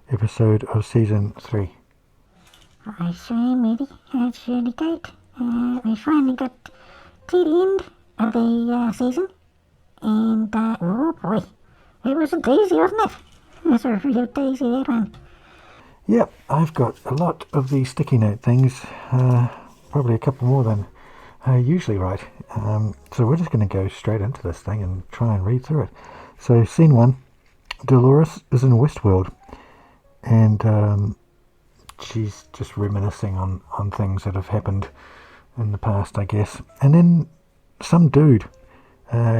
episode of season 3. I sure am ready. It's really great. We finally got to the end of the season, and oh boy, it was a doozy, wasn't it? It was a real doozy, that one. Yep, I've got a lot of the sticky note things, probably a couple more than I usually write. So we're just going to go straight into this thing and try and read through it. So scene 1, Dolores is in Westworld, and she's just reminiscing on things that have happened in the past, I guess. And then some dude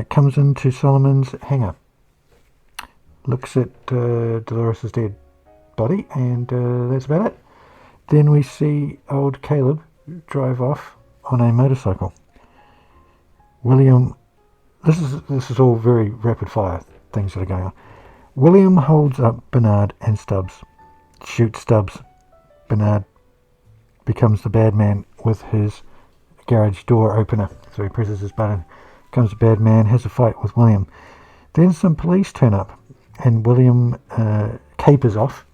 comes into Solomon's hangar, looks at Dolores' dead body, and that's about it. Then we see old Caleb drive off on a motorcycle. William, this is all very rapid fire things that are going on. William holds up Bernhard and Stubbs, shoots Stubbs. Bernhard becomes the bad man with his garage door opener, so he presses his button, becomes a bad man, has a fight with William. Then some police turn up, and William capers off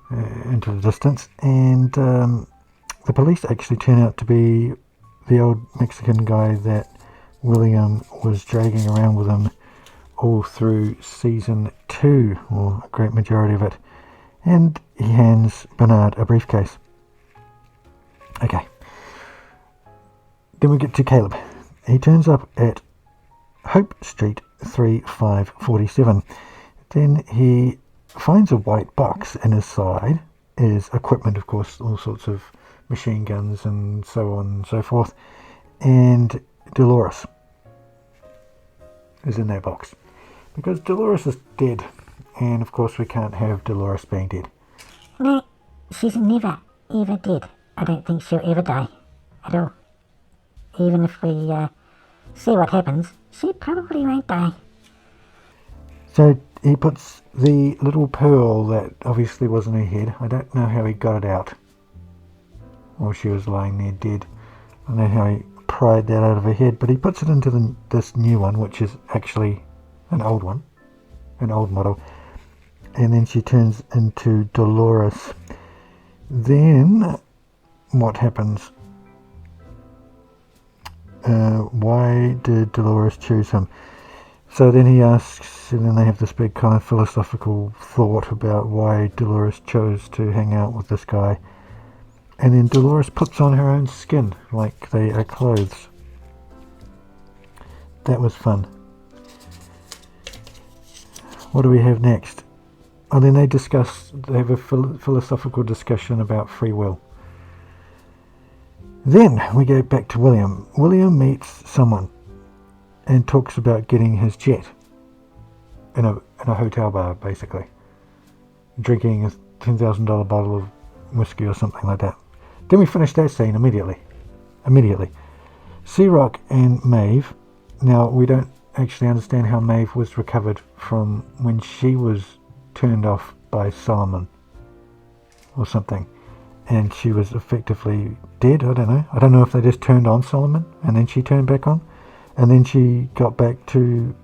into the distance, and the police actually turn out to be the old Mexican guy that William was dragging around with him all through season 2, or a great majority of it, and he hands Bernhard a briefcase. Okay. Then we get to Caleb. He turns up at Hope Street 3547. Then he finds a white box in his side. Is equipment, of course, all sorts of machine guns and so on and so forth. And Delores is in that box, because Dolores is dead, and of course we can't have Dolores being dead. No, she's never, ever dead. I don't think she'll ever die at all. Even if we see what happens, she probably won't die. So he puts the little pearl that obviously was in her head. I don't know how he got it out, or she was lying there dead. I don't know how he pried that out of her head, but he puts it into this new one, which is actually an old one, an old model. And then she turns into Dolores. Then what happens? Why did Dolores choose him? So then he asks, and then they have this big kind of philosophical thought about why Dolores chose to hang out with this guy. And then Dolores puts on her own skin like they are clothes. That was fun. What do we have next? Oh, then they have a philosophical discussion about free will. Then we go back to William. William meets someone and talks about getting his jet in a hotel bar, basically. Drinking a $10,000 bottle of whiskey or something like that. Then we finish that scene immediately. C-Rock and Maeve. Now, we don't actually understand how Maeve was recovered from when she was turned off by Solomon or something, and she was effectively dead. I don't know if they just turned on Solomon and then she turned back on, and then she got back to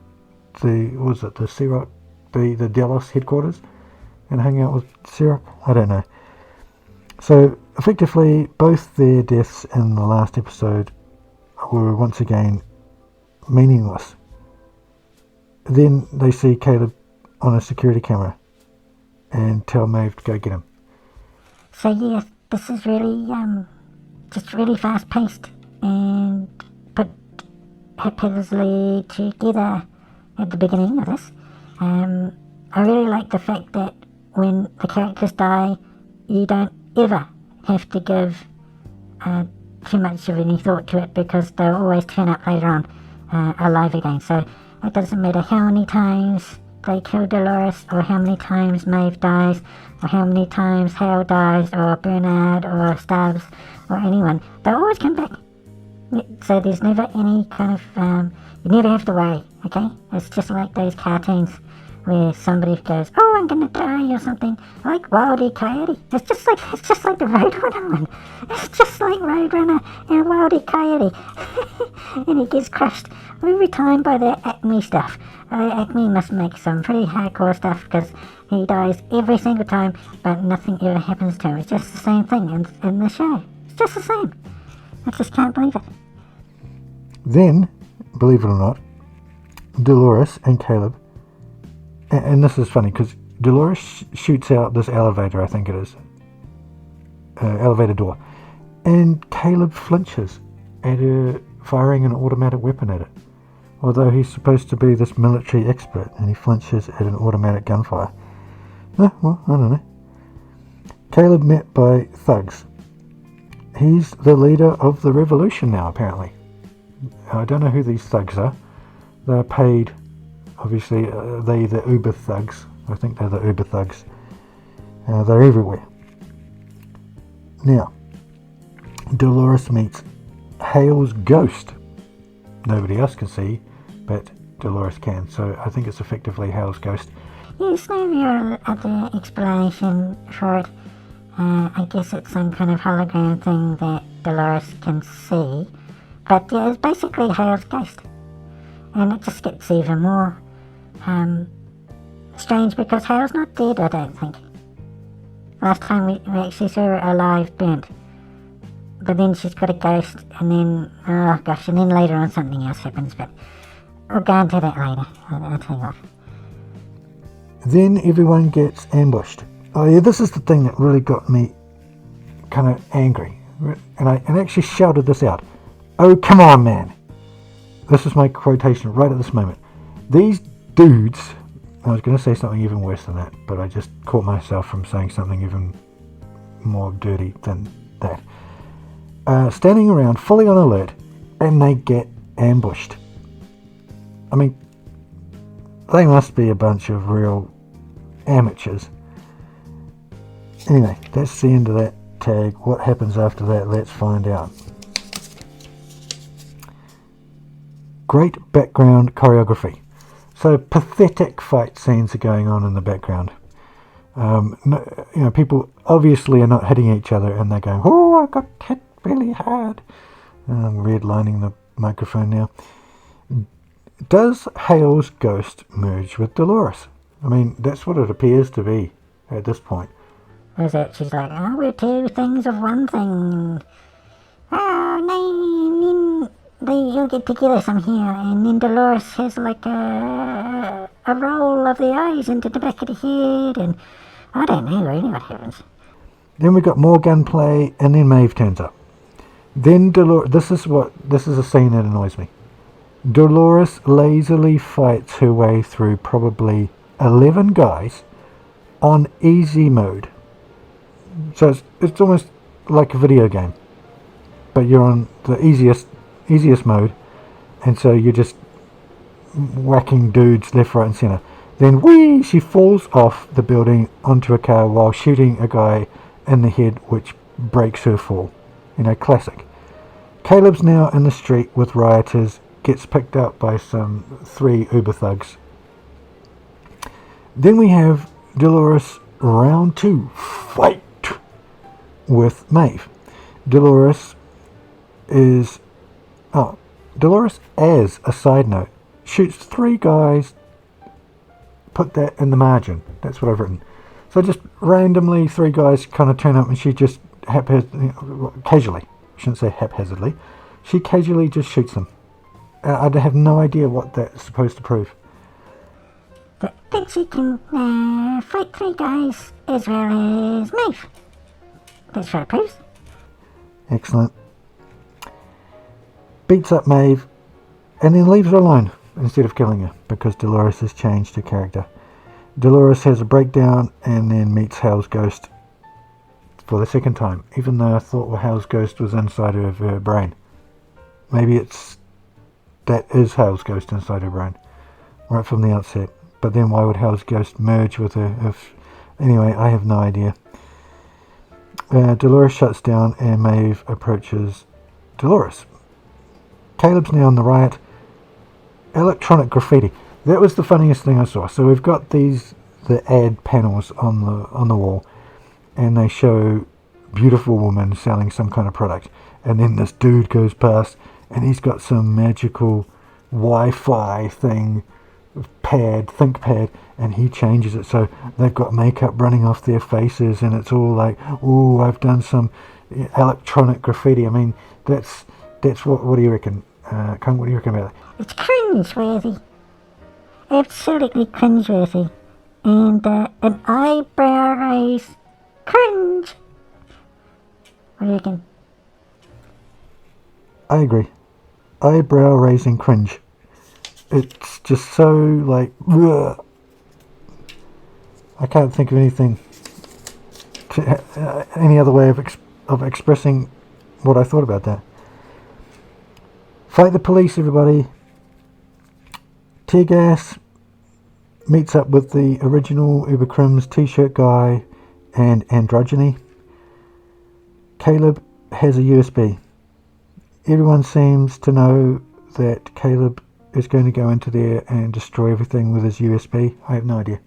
the C-Rock, the Delores headquarters, and hung out with C-Rock. I don't know. So effectively both their deaths in the last episode were once again meaningless. Then they see Caleb on a security camera and tell Maeve to go get him. So yeah, this is really just really fast paced and put haphazardly together at the beginning of this. I really like the fact that when the characters die, you don't ever have to give too much of any thought to it, because they'll always turn up later on alive again. So it doesn't matter how many times they kill Dolores, or how many times Maeve dies, or how many times Hal dies, or Bernhard, or Stubbs, or anyone. They'll always come back. So there's never any kind of, you never have to worry, okay? It's just like those cartoons where somebody goes, oh, I'm gonna die or something, like Wild E. Coyote. It's just like the Roadrunner one. It's just like Roadrunner and Wild E. Coyote. And he gets crushed every time by the Acme stuff. Acme must make some pretty hardcore stuff, because He dies every single time, but nothing ever happens to him. It's just the same thing in the show. It's just the same. I just can't believe it. Then, believe it or not, Dolores and Caleb, and this is funny because Dolores shoots out this elevator, I think it is, elevator door, and Caleb flinches at her firing an automatic weapon at it. Although he's supposed to be this military expert, and he flinches at an automatic gunfire. Well, I don't know. Caleb met by thugs. He's the leader of the revolution now, apparently. I don't know who these thugs are. They're paid, obviously, they're the Uber thugs. I think they're the Uber thugs. They're everywhere. Now, Dolores meets Hale's ghost. Nobody else can see, but Dolores can, so I think it's effectively Hale's ghost. Yes, no real other explanation for it. I guess it's some kind of hologram thing that Dolores can see. But yeah, it's basically Hale's ghost. And it just gets even more strange because Hale's not dead, I don't think. Last time we actually saw her alive, burnt. But then she's got a ghost, and then, oh gosh, and then later on something else happens, but we'll go into that later. I'll tell you what. Then everyone gets ambushed. Oh yeah, this is the thing that really got me kind of angry. And I actually shouted this out. Oh, come on, man. This is my quotation right at this moment. These dudes, I was going to say something even worse than that, but I just caught myself from saying something even more dirty than that. Standing around fully on alert, and they get ambushed. I mean, they must be a bunch of real amateurs. Anyway, that's the end of that tag. What happens after that, let's find out. Great background choreography. So pathetic fight scenes are going on in the background. People obviously are not hitting each other, and they're going, "Oh, I got hit really hard." I'm redlining the microphone now. Does Hale's ghost merge with Dolores? I mean, that's what it appears to be at this point. Is it? She's like, oh, we're two things of one thing. Oh, no, you'll get together somehow. And then Dolores has like a roll of the eyes into the back of the head, and I don't know really what happens. Then we got more gunplay, and then Maeve turns up. Then Dolores, this is a scene that annoys me. Dolores lazily fights her way through probably 11 guys on easy mode. So it's almost like a video game, but you're on the easiest mode, and so you're just whacking dudes left, right and centre. Then she falls off the building onto a car while shooting a guy in the head, which breaks her fall. Classic. Caleb's now in the street with rioters, gets picked up by some 3 Uber thugs. Then we have Dolores round 2, fight with Maeve. Dolores, as a side note, shoots 3 guys. Put that in the margin. That's what I've written. So just randomly 3 guys kind of turn up, and she just casually, I shouldn't say haphazardly, she casually just shoots them. I have no idea what that's supposed to prove. But she can fight 3 guys as well as Maeve. That's what it proves. Excellent. Beats up Maeve, and then leaves her alone instead of killing her, because Dolores has changed her character. Dolores has a breakdown and then meets Hale's ghost for the second time, even though I thought Hale's ghost was inside of her brain. Maybe that is Hale's ghost inside her brain, right from the outset. But then why would Hale's ghost merge with her? Anyway, I have no idea. Delores shuts down, and Maeve approaches Dolores. Caleb's now on the riot. Electronic graffiti. That was the funniest thing I saw. So we've got the ad panels on the wall, and they show beautiful woman selling some kind of product, and then this dude goes past, and he's got some magical Wi-Fi thing ThinkPad, and he changes it so they've got makeup running off their faces, and it's all like, oh, I've done some electronic graffiti. I mean, that's what do you reckon? Kung, what do you reckon about that? It's cringe-worthy. Absolutely cringe-worthy. And an eyebrow raise. Cringe! What do you reckon? I agree. Eyebrow raising cringe. It's just so like, ugh. I can't think of anything, any other way of expressing what I thought about that. Fight the police, everybody. Tear gas meets up with the original Uber Crims t-shirt guy and androgyny. Caleb has a USB. Everyone seems to know that Caleb is going to go into there and destroy everything with his USB. I have no idea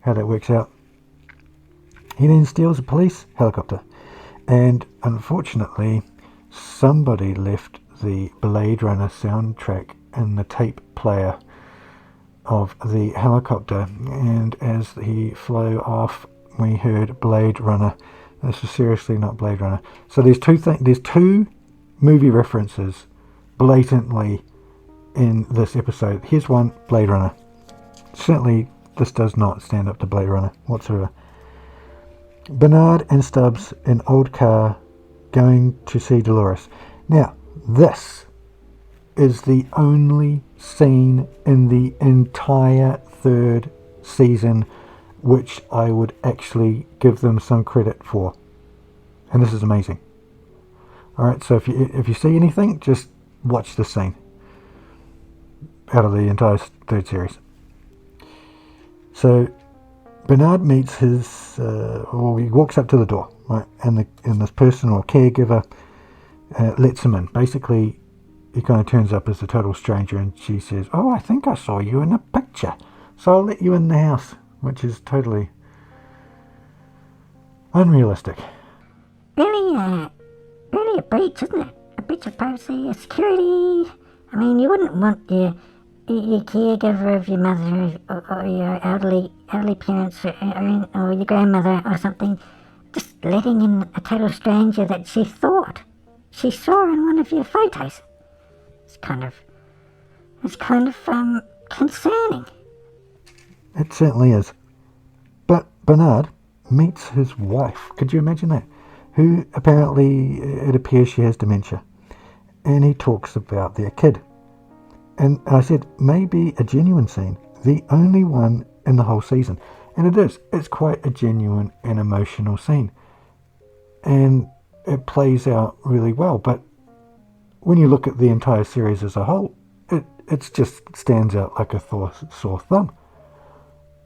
how that works out. He then steals a police helicopter, and unfortunately somebody left the Blade Runner soundtrack in the tape player of the helicopter, and as he flew off we heard Blade Runner. This is seriously not Blade Runner. So there's two movie references blatantly in this episode. Here's one, Blade Runner. Certainly this does not stand up to Blade Runner whatsoever. Bernhard and Stubbs in old car going to see Dolores. Now, this is the only scene in the entire third season which I would actually give them some credit for. And this is amazing. Alright, so if you see anything, just watch this scene out of the entire third series. So Bernhard meets his, he walks up to the door, right, and this person or caregiver lets him in. Basically, he kind of turns up as a total stranger, and she says, "Oh, I think I saw you in a picture, so I'll let you in the house," which is totally unrealistic. Really a breach, isn't it? A breach of privacy, a security. I mean, you wouldn't want your caregiver of your mother or your elderly parents or your grandmother or something just letting in a total stranger that she thought she saw in one of your photos. It's kind of concerning. It certainly is. But Bernhard meets his wife. Could you imagine that? Who apparently, it appears she has dementia. And he talks about their kid. And I said, maybe a genuine scene. The only one in the whole season. And it is. It's quite a genuine and emotional scene. And it plays out really well. But when you look at the entire series as a whole, it just stands out like a sore thumb.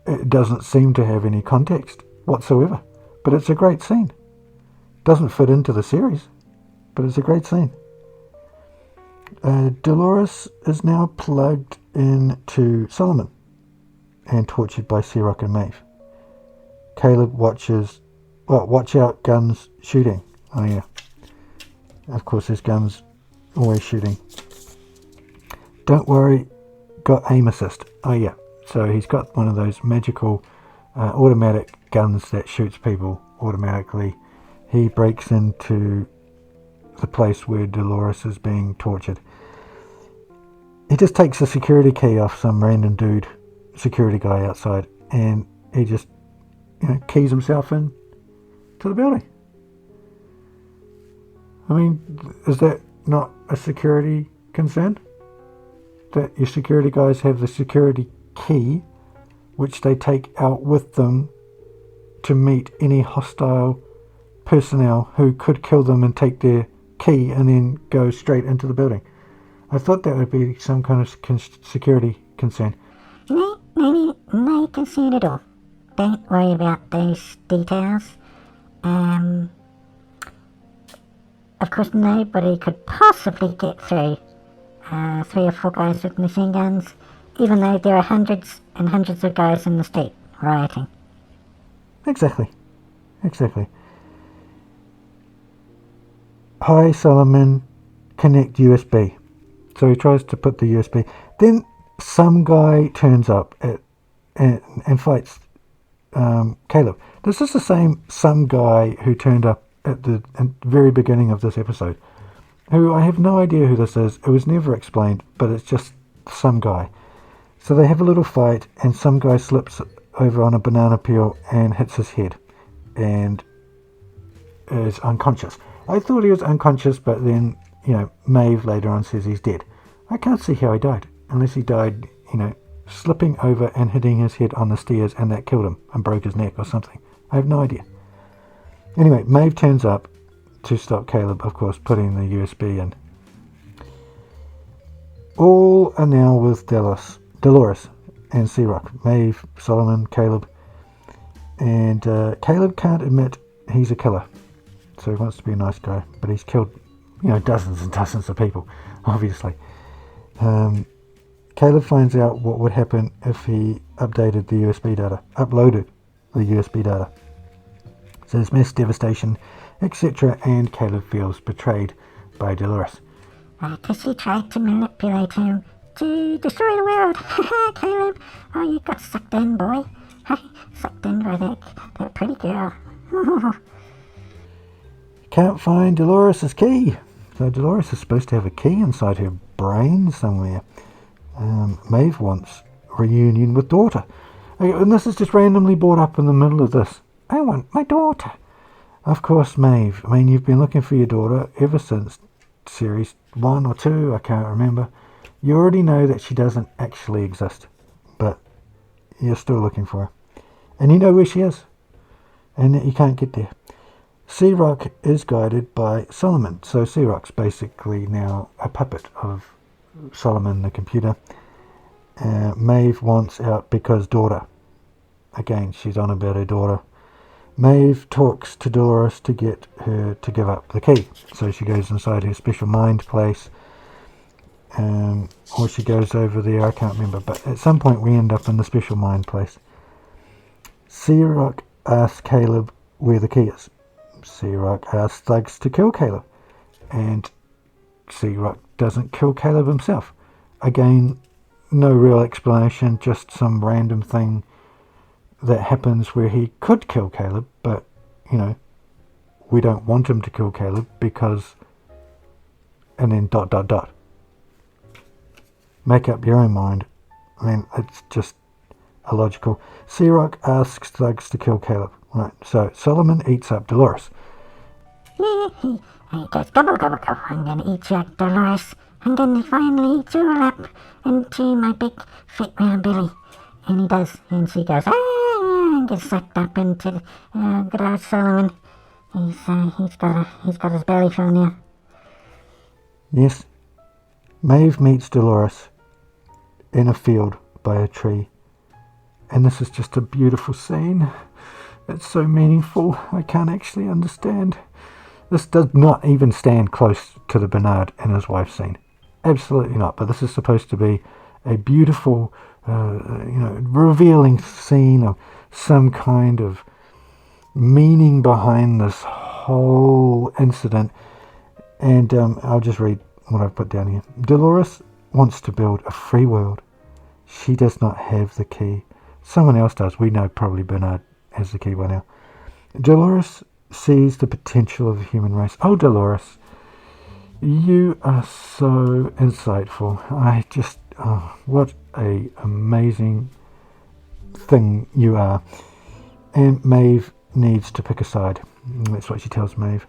It doesn't seem to have any context whatsoever. But it's a great scene. Doesn't fit into the series, but it's a great scene. Dolores is now plugged into Solomon and tortured by Searock and Maeve. Caleb watch out, guns shooting. Oh yeah. Of course there's guns always shooting. Don't worry, got aim assist. Oh yeah. So he's got one of those magical automatic guns that shoots people automatically. He breaks into the place where Dolores is being tortured. He just takes a security key off some random dude, security guy outside, and he just, keys himself in to the building. I mean, is that not a security concern? That your security guys have the security key, which they take out with them to meet any hostile personnel who could kill them and take their key and then go straight into the building. I thought that would be some kind of security concern. No concern at all. Don't worry about those details. Of course, nobody could possibly get through 3 or 4 guys with machine guns, even though there are hundreds and hundreds of guys in the street rioting. Exactly. Hi, Solomon, connect USB. So he tries to put the USB. Then some guy turns up and fights Caleb. This is the same some guy who turned up at the very beginning of this episode, who I have no idea who this is. It was never explained, but it's just some guy. So they have a little fight, and some guy slips over on a banana peel and hits his head and is unconscious. I thought he was unconscious, but then, Maeve later on says he's dead. I can't see how he died, unless he died, slipping over and hitting his head on the stairs, and that killed him and broke his neck or something. I have no idea. Anyway, Maeve turns up to stop Caleb, of course, putting the USB in. All are now with Dolores and Searock. Maeve, Solomon, Caleb. And Caleb can't admit he's a killer. So he wants to be a nice guy. But he's killed, dozens and dozens of people, obviously. Caleb finds out what would happen if he uploaded the USB data. So there's mass devastation, etc. And Caleb feels betrayed by Delores. Because he tried to manipulate him to destroy the world. Caleb, oh, you got sucked in, boy. Sucked in by that pretty girl. Can't find Dolores' key. So Dolores is supposed to have a key inside her brain somewhere. Maeve wants reunion with daughter. And this is just randomly brought up in the middle of this. I want my daughter. Of course, Maeve. I mean, you've been looking for your daughter ever since series 1 or 2, I can't remember. You already know that she doesn't actually exist, but you're still looking for her. And you know where she is, and that you can't get there. Searock is guided by Solomon, so Searock's basically now a puppet of Solomon, the computer. Maeve wants out because daughter. Again, she's on about her daughter. Maeve talks to Dolores to get her to give up the key. So she goes inside her special mind place. Or she goes over there, I can't remember. But at some point we end up in the special mind place. Searock asks Caleb where the key is. Searock asks thugs to kill Caleb. And Searock doesn't kill Caleb himself. Again, no real explanation, just some random thing that happens where he could kill Caleb, but, we don't want him to kill Caleb because... And then ... Make up your own mind. I mean, it's just illogical. Searock asks thugs to kill Caleb. Right, so Solomon eats up Dolores. He goes gobble gobble gobble. I'm gonna eat you, Dolores. I'm gonna finally eat you all up into my big fat round belly. And he does, and she goes, and gets sucked up into good old Solomon. He's got his belly full now. Yes. Maeve meets Dolores in a field by a tree. And this is just a beautiful scene. It's so meaningful, I can't actually understand. This does not even stand close to the Bernhard and his wife scene. Absolutely not. But this is supposed to be a beautiful, revealing scene of some kind of meaning behind this whole incident. And I'll just read what I've put down here. Dolores wants to build a free world. She does not have the key. Someone else does. We know probably Bernhard has the key by now. Dolores sees the potential of the human race. Oh, Dolores, you are so insightful. What a amazing thing you are. And Maeve needs to pick a side. That's what she tells Maeve.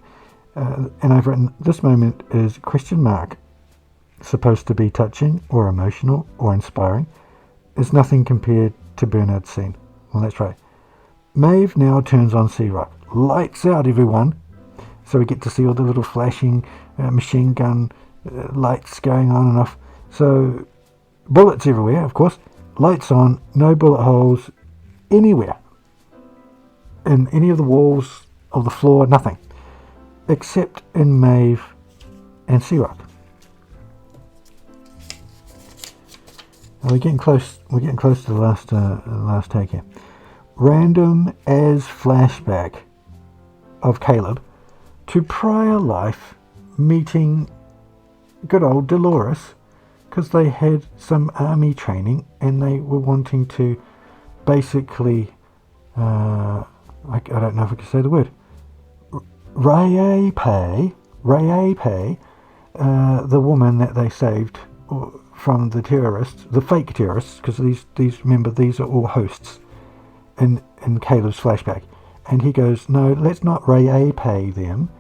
And I've written, this moment is question mark. Supposed to be touching or emotional or inspiring. It's nothing compared to Bernhard's scene. Well, that's right. Maeve now turns on Searock. Lights out, everyone. So we get to see all the little flashing machine gun lights going on and off. So bullets everywhere, of course. Lights on, no bullet holes anywhere. In any of the walls of the floor, nothing. Except in Maeve and Searock. We're getting close. We're getting close to the last take here. Random as flashback of Caleb to prior life meeting good old Dolores, because they had some army training and they were wanting to basically, I don't know if I can say the word, repay the woman that they saved from the terrorists, the fake terrorists, because remember, these are all hosts in Caleb's flashback. And he goes, no, let's not repay them.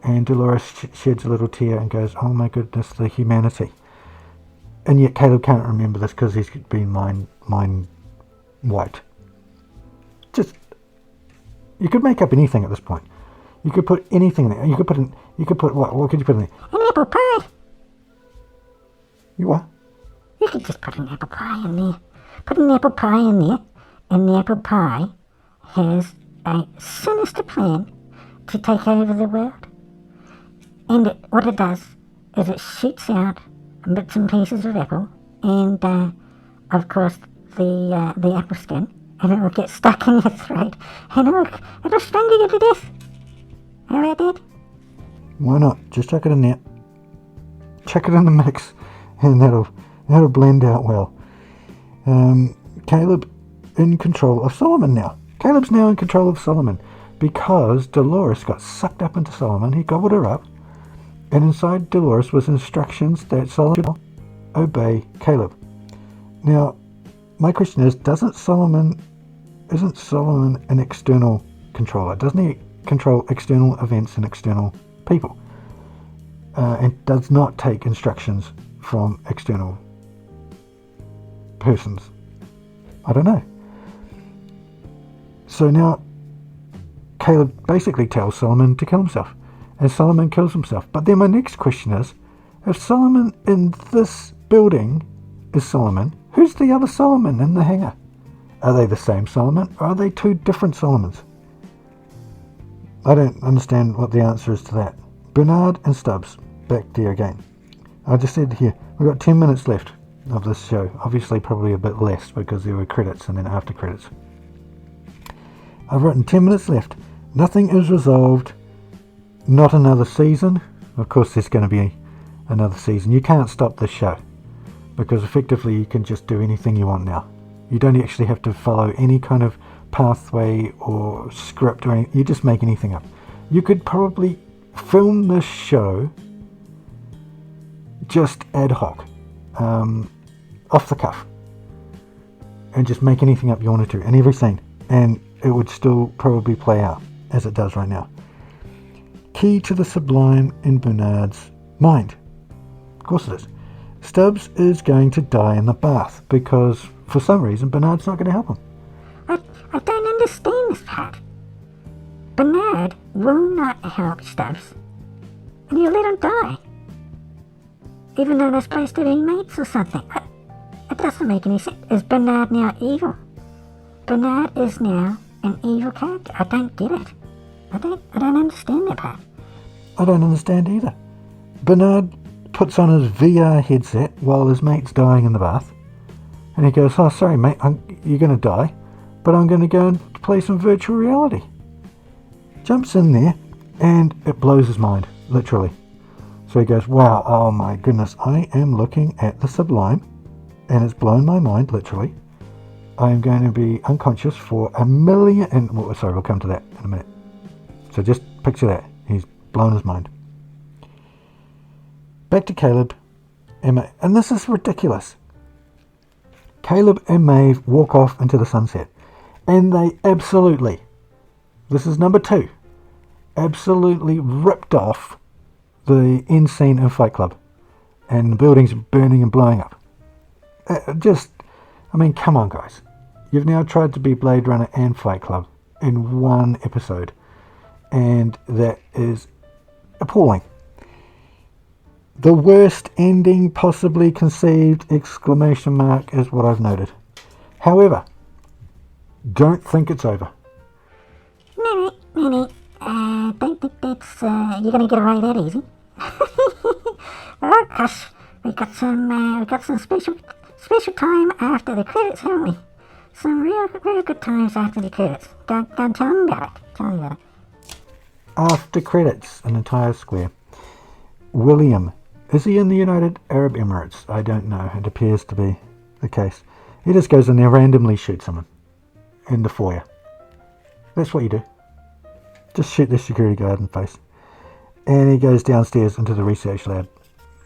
And Dolores sheds a little tear and goes, oh my goodness, the humanity. And yet Caleb can't remember this because he's been mind wiped. Just, you could make up anything at this point. You could put anything in there. You could put what could you put in there? An apple pie. You what? You could just put an apple pie in there. Put an apple pie in there, and the apple pie has a sinister plan to take over the world. And what it does is it shoots out bits and pieces of apple, and of course the apple skin, and it will get stuck in your throat, and it'll strangle you to death. How about that? Why not? Just chuck it in there. Chuck it in the mix, and that'll blend out well. Caleb in control of Solomon now. Caleb's now in control of Solomon because Delores got sucked up into Solomon. He gobbled her up, and inside Delores was instructions that Solomon should obey Caleb. Now, my question is, isn't Solomon an external controller? Doesn't he control external events and external people? And does not take instructions from external persons? I don't know. So now Caleb basically tells Solomon to kill himself, and Solomon kills himself. But then my next question is, if Solomon in this building is Solomon, who's the other Solomon in the hangar? Are they the same Solomon, or are they two different Solomons? I don't understand what the answer is to that. Bernhard and Stubbs, back there again. I just said here, we've got 10 minutes left of this show. Obviously probably a bit less because there were credits and then after credits. I've written 10 minutes left. Nothing is resolved. Not another season. Of course there's going to be another season. You can't stop this show because effectively you can just do anything you want now. You don't actually have to follow any kind of pathway or script or anything. You just make anything up. You could probably film this show just ad hoc, off the cuff, and just make anything up you wanted to in every scene, and it would still probably play out as it does right now. Key to the sublime in Bernhard's mind. Of course it is. Stubbs is going to die in the bath because for some reason Bernhard's not going to help him. I don't understand this part. Bernhard will not help Stubbs, and he'll let him die. Even though they're supposed to be mates or something. It doesn't make any sense. Is Bernhard now evil? Bernhard is now an evil character. I don't get it. I don't understand that part. I don't understand either. Bernhard puts on his VR headset while his mate's dying in the bath, and he goes, oh sorry mate, you're going to die, but I'm going to go and play some virtual reality. Jumps in there and it blows his mind, literally. So he goes, wow, oh my goodness, I am looking at the sublime and it's blown my mind, literally. I am going to be unconscious for a million, and sorry, we'll come to that in a minute. So just picture that, he's blown his mind. Back to Caleb and Maeve, and this is ridiculous. Caleb and Maeve walk off into the sunset, and they absolutely, this is number 2, absolutely ripped off the end scene in Fight Club, and the buildings burning and blowing up. I mean, come on guys. You've now tried to be Blade Runner and Fight Club in one episode, and that is appalling. The worst ending possibly conceived, ! Is what I've noted. However, don't think it's over. No. Don't think that's, you're going to get away that easy. Oh gosh, we got some special time after the credits, haven't we? Some real good times after the credits. Go tell them about it. After credits, an entire square. William Is he in the United Arab Emirates? I don't know. It appears to be the case. He just goes in there, randomly shoots someone in the foyer. That's what you do. Just shoot the security guard in the face. And he goes downstairs into the research lab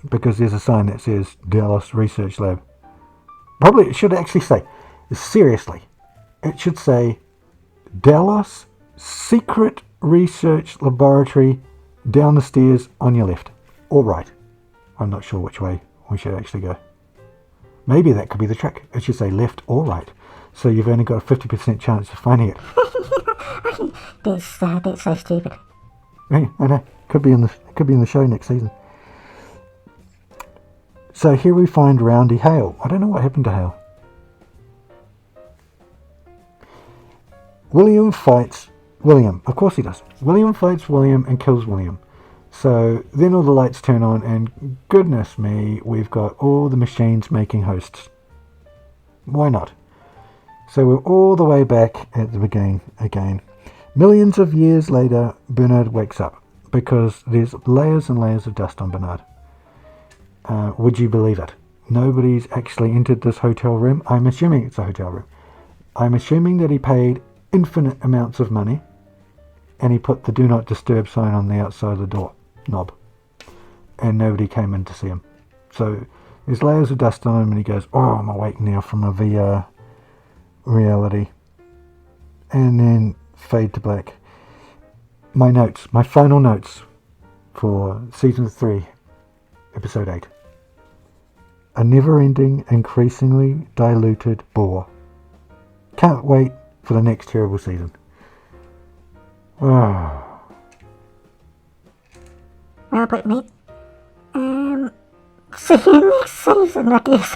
because there's a sign that says Dallas Research Lab. Probably it should actually say, seriously, it should say Dallas Secret Research Laboratory down the stairs on your left or right. I'm not sure which way we should actually go. Maybe that could be the trick. It should say left or right. So you've only got a 50% chance of finding it. That's so stupid. Yeah, I know. Could be in the show next season. So here we find Roundy Hale. I don't know what happened to Hale. William fights William. Of course he does. William fights William and kills William. So then all the lights turn on and goodness me, we've got all the machines making hosts. Why not? So we're all the way back at the beginning again. Millions of years later, Bernhard wakes up because there's layers and layers of dust on Bernhard. Would you believe it? Nobody's actually entered this hotel room. I'm assuming it's a hotel room. I'm assuming that he paid infinite amounts of money and he put the do not disturb sign on the outside of the door knob and nobody came in to see him. So there's layers of dust on him and he goes, oh, I'm awake now from a VR reality. And then fade to black. My final notes for season 3, episode 8. A never-ending, increasingly diluted bore. Can't wait for the next terrible season. Oh. Well put, mate. See you next season, I guess.